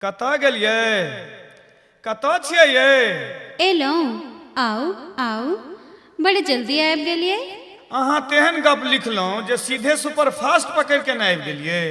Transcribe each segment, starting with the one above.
कतऽ गेलियै? कतऽ छियै ये? एलहुँ। आउ आउ, बड़े जल्दी आबि गेलियै। अहाँ तेहन गप लिखलहुँ जे सीधे सुपरफास्ट पकड़ि के न आबि गेलियै।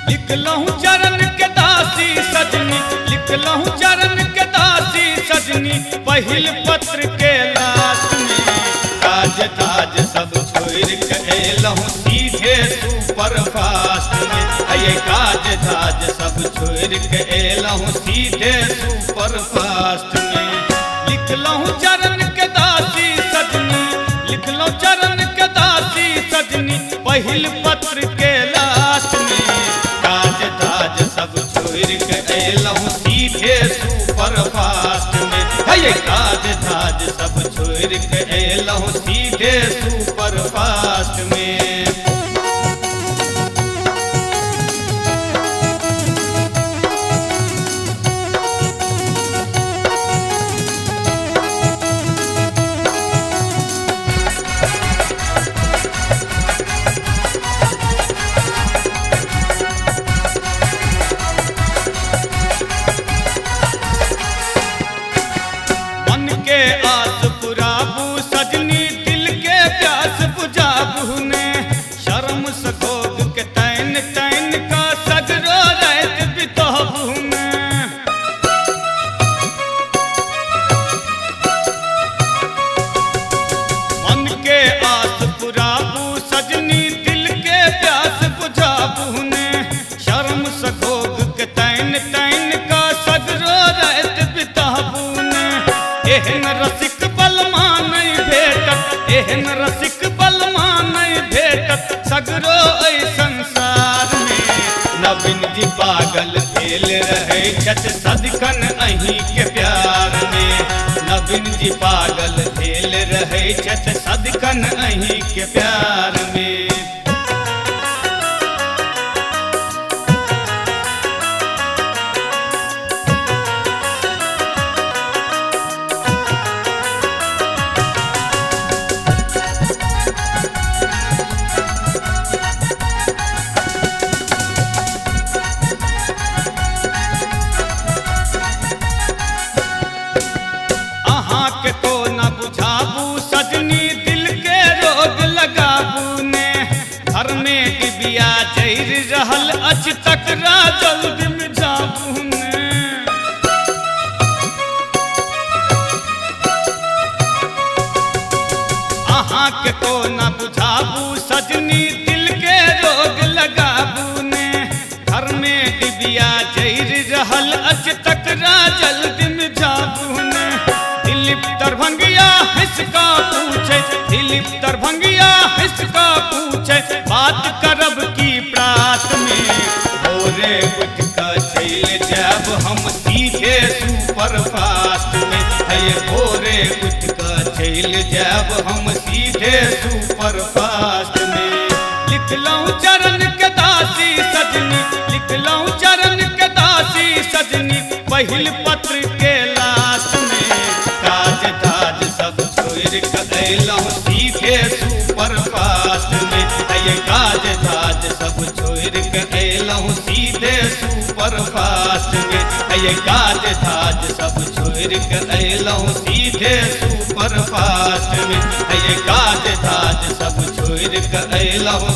लिखलहूँ चरण के दासी सजनी, लिखलहूँ चरण के दासी सजनी, पहिल पत्र के लास्ट में काज ताज सब छोड़ के एलहूँ सीधे सुपरफास्ट में। ये काज ताज सब छोड़ के एलहूँ सीधे सुपरफास्ट में। लिखलहूँ चरण के दासी सजनी, लिखलहूँ चरण के दासी सजनी, पहिल पत्र के लास्ट में सब छोड़ के एलहूँ सीधे सुपरफास्ट में। ये काज धाज सब छोड़ के एलहूँ सीधे सुपरफास्ट में। आस पुराबू सजनी, दिल के प्यास बुझाबू ने, शर्म सकोग के तैन तैन का सगरो रात बिताबू ने। मन के आस पुराबू सजनी, दिल के प्यास बुझाबू ने, शर्म सकोग के तैन तैन का सगरो रात बिताबू ने। एहन रसिक बलमा नहीं भेटत, एहन रसिक बलमा नहीं भेटत सगरो ऐ संसार में। नवीन जी पागल भेल रहे छत सदिखन अहीं के प्यार में। नवीन जी पागल भेल रहे छत सदिखन अहीं के प्यार में। बुझाबू सजनी, दिल के रोग लगाबू ने, घर में डिबिया जैर रहल अच तक जल्दी में जाबू ने। अहाँ के तो न बुझाबू सजनी, दिल के रोग लगाबू ने, घर में डिबिया जैर रहल अच तक जल्दी में जाबू ने। दिलीप दरभंगिया हिसका पूछे, दिलीप दरभंगिया हिसका पूछे, बात करब की प्रात में। भोरे उठ कर चल जाब हम सीधे सुपरफास्ट में। ये भोरे उठ कर चल जाब हम सीधे सुपरफास्ट में। लिखलहूँ चरण के दासी सजनी, लिखलहूँ चरण के दासी सजनी, पहिल पत्र के लास्ट में काज धाज सब छोड़ के एलहूँ सीधे सुपरफास्ट में। ये काज धाज सब छोड़ के एलहूँ सीधे सुपरफास्ट में। ये काज धाज सब छोड़ के एलहूँ सीधे सुपरफास्ट में। ये काज धाज सब छोड़ के एलहूँ